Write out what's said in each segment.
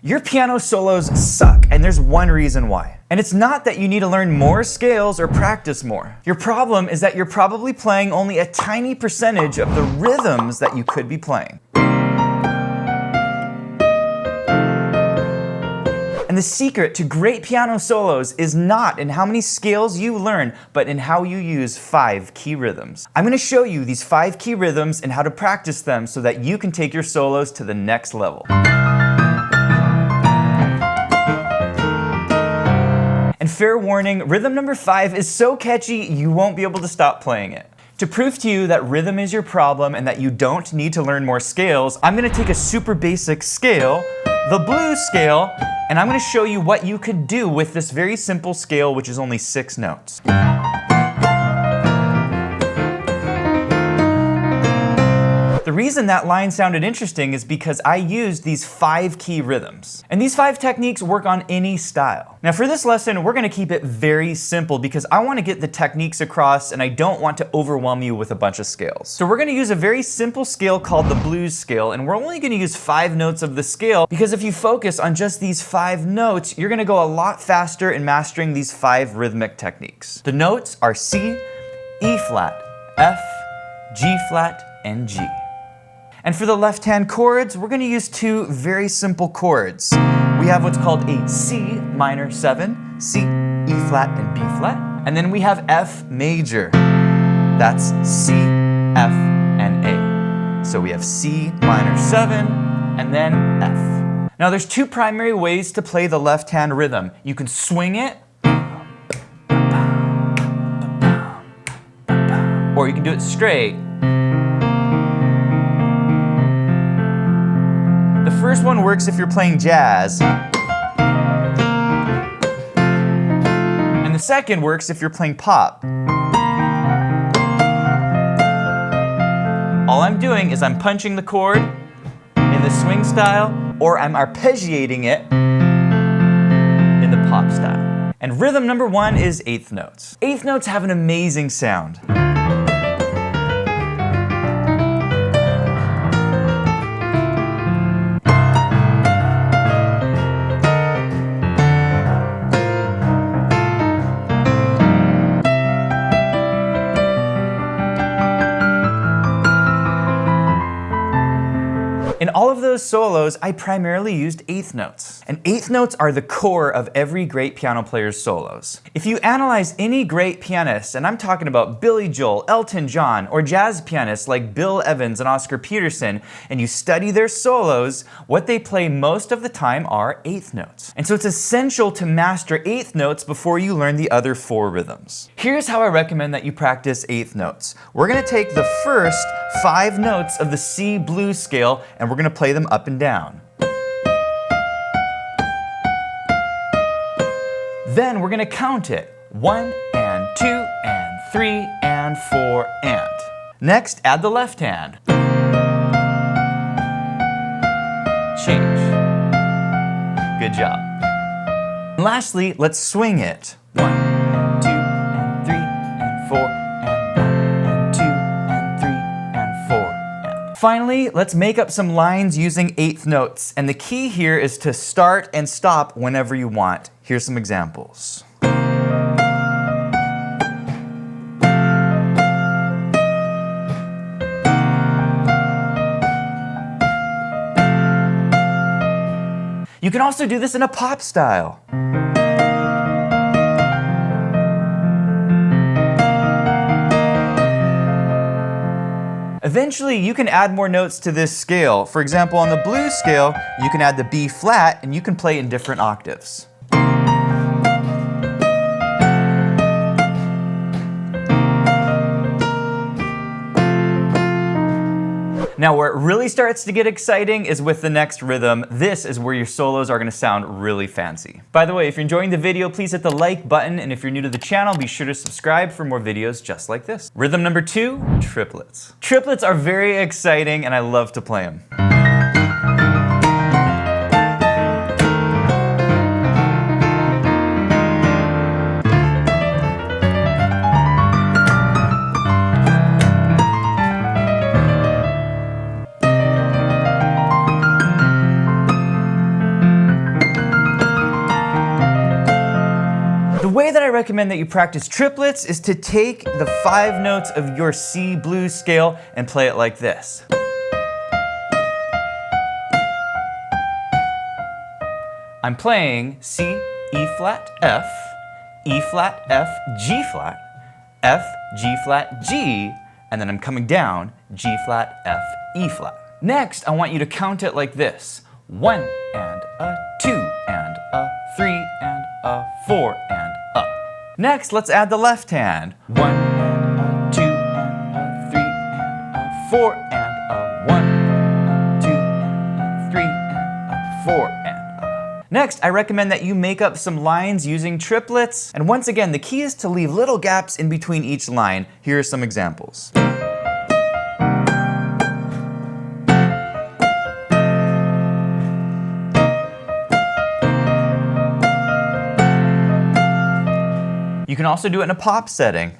Your piano solos suck, and there's one reason why. And it's not that you need to learn more scales or practice more. Your problem is that you're probably playing only a tiny percentage of the rhythms that you could be playing. And the secret to great piano solos is not in how many scales you learn, but in how you use 5 key rhythms. I'm going to show you these 5 key rhythms and how to practice them so that you can take your solos to the next level. And fair warning, rhythm number 5 is so catchy you won't be able to stop playing it. To prove to you that rhythm is your problem and that you don't need to learn more scales, I'm going to take a super basic scale, the blues scale, and I'm going to show you what you could do with this very simple scale, which is only 6 notes. The reason that line sounded interesting is because I used these 5 key rhythms. And these 5 techniques work on any style. Now for this lesson, we're going to keep it very simple because I want to get the techniques across and I don't want to overwhelm you with a bunch of scales. So we're going to use a very simple scale called the blues scale, and we're only going to use 5 notes of the scale because if you focus on just these 5 notes, you're going to go a lot faster in mastering these 5 rhythmic techniques. The notes are C, E flat, F, G flat, and G. And for the left-hand chords, we're going to use 2 very simple chords. We have what's called a C minor 7, C, E flat, and B flat. And then we have F major. That's C, F, and A. So we have C minor 7, and then F. Now there's 2 primary ways to play the left-hand rhythm. You can swing it, or you can do it straight. The first one works if you're playing jazz. And the second works if you're playing pop. All I'm doing is I'm punching the chord in the swing style, or I'm arpeggiating it in the pop style. And rhythm number 1 is 8th notes. 8th notes have an amazing sound. In all of those solos, I primarily used 8th notes. And 8th notes are the core of every great piano player's solos. If you analyze any great pianist, and I'm talking about Billy Joel, Elton John, or jazz pianists like Bill Evans and Oscar Peterson, and you study their solos, what they play most of the time are 8th notes. And so it's essential to master 8th notes before you learn the other 4 rhythms. Here's how I recommend that you practice 8th notes. We're going to take the first 5 notes of the C blues scale and we're going to play them up and down. Then we're going to count it. 1 and 2 and 3 and 4 and. Next, add the left hand. Change. Good job. And lastly, let's swing it. 1 and 2 and 3 and 4 and 1 and 2 and 3 and 4 and. Finally, let's make up some lines using 8th notes. And the key here is to start and stop whenever you want. Here's some examples. You can also do this in a pop style. Eventually, you can add more notes to this scale. For example, on the blues scale, you can add the B flat and you can play in different octaves. Now where it really starts to get exciting is with the next rhythm. This is where your solos are going to sound really fancy. By the way, if you're enjoying the video, please hit the like button, and if you're new to the channel, be sure to subscribe for more videos just like this. Rhythm number 2, triplets. Triplets are very exciting and I love to play them. way that I recommend that you practice triplets is to take the 5 notes of your C blues scale and play it like this. I'm playing C, E flat, F, E flat, F, G flat, F, G flat, G, and then I'm coming down, G flat, F, E flat. Next, I want you to count it like this. 1 and a 2 and a 3 and a 4 and a. Next, let's add the left hand. 1 and a 2 and a 3 and a 4 and a 1, a 2 and a 3 and a 4 and a. Next, I recommend that you make up some lines using triplets. And once again, the key is to leave little gaps in between each line. Here are some examples. You can also do it in a pop setting.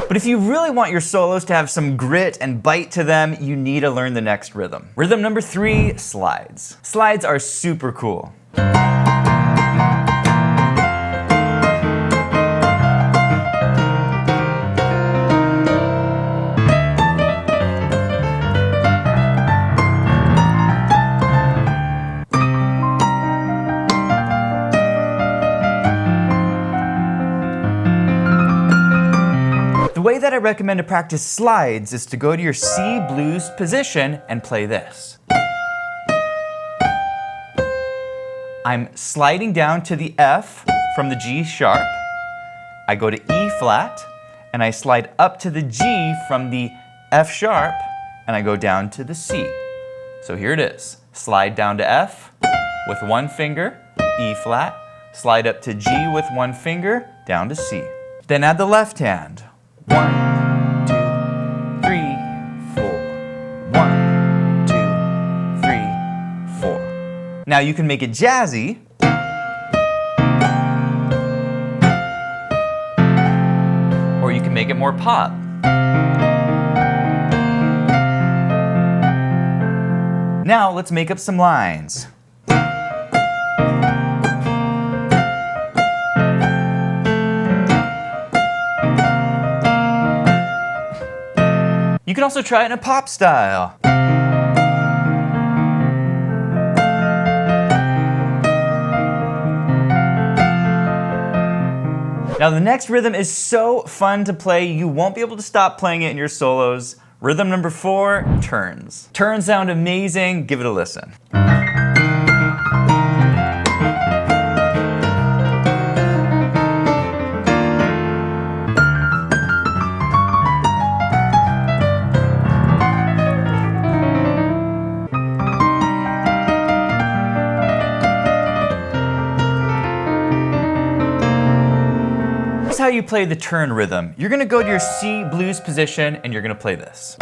But if you really want your solos to have some grit and bite to them, you need to learn the next rhythm. Rhythm number 3, slides. Slides are super cool. The way that I recommend to practice slides is to go to your C blues position and play this. I'm sliding down to the F from the G sharp. I go to E flat, and I slide up to the G from the F sharp, and I go down to the C. So here it is. Slide down to F with one finger, E flat, slide up to G with one finger, down to C. Then add the left hand. 1, 2, 3, 4. 1, 2, 3, 4. Now you can make it jazzy. Or you can make it more pop. Now let's make up some lines. You can also try it in a pop style. Now the next rhythm is so fun to play, you won't be able to stop playing it in your solos. Rhythm number 4, turns. Turns sound amazing, give it a listen. How you play the turn rhythm. You're gonna go to your C blues position and you're gonna play this.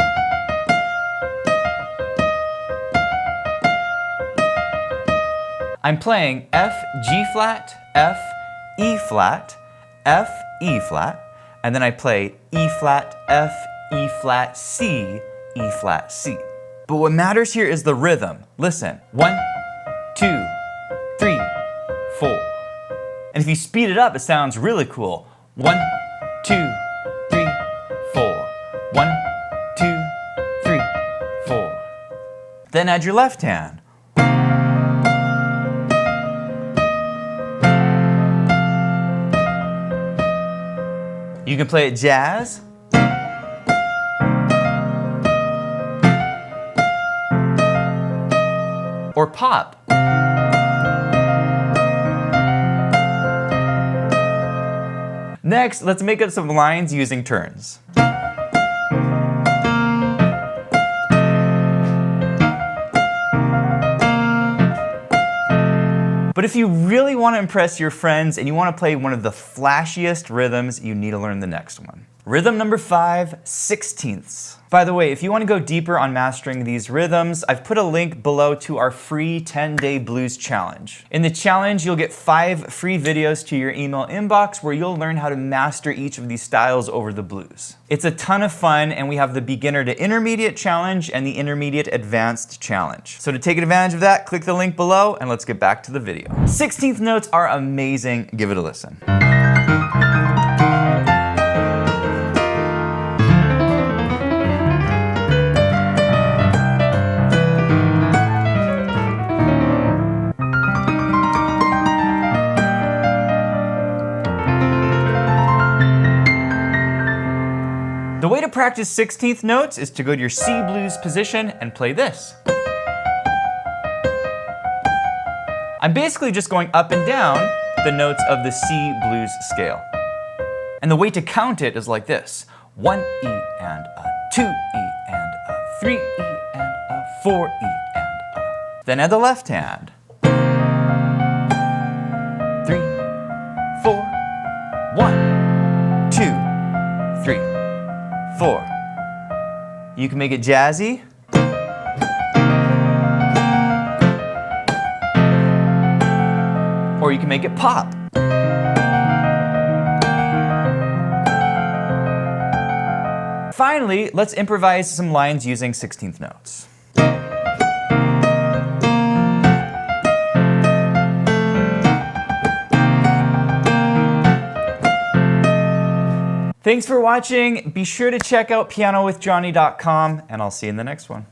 I'm playing F, G flat, F, E flat, F, E flat, and then I play E flat, F, E flat, C, E flat, C. But what matters here is the rhythm. Listen, 1, 2, 3, 4. And if you speed it up, it sounds really cool. 1, 2, 3, 4. 1, 2, 3, 4. Then add your left hand. You can play it jazz. Or pop. Next, let's make up some lines using turns. But if you really want to impress your friends and you want to play one of the flashiest rhythms, you need to learn the next one. Rhythm number 5, 16ths. By the way, if you want to go deeper on mastering these rhythms, I've put a link below to our free 10-day blues challenge. In the challenge, you'll get 5 free videos to your email inbox where you'll learn how to master each of these styles over the blues. It's a ton of fun, and we have the beginner to intermediate challenge and the intermediate advanced challenge. So to take advantage of that, click the link below and let's get back to the video. 16th notes are amazing. Give it a listen. The way to practice 16th notes is to go to your C blues position and play this. I'm basically just going up and down the notes of the C blues scale. And the way to count it is like this. 1 E and a, 2 E and a, 3 E and a, 4 E and a. Then add the left hand. 3, 4, 1, 2, 3. 4. You can make it jazzy. Or you can make it pop. Finally, let's improvise some lines using 16th notes. Thanks for watching. Be sure to check out pianowithjohnny.com, and I'll see you in the next one.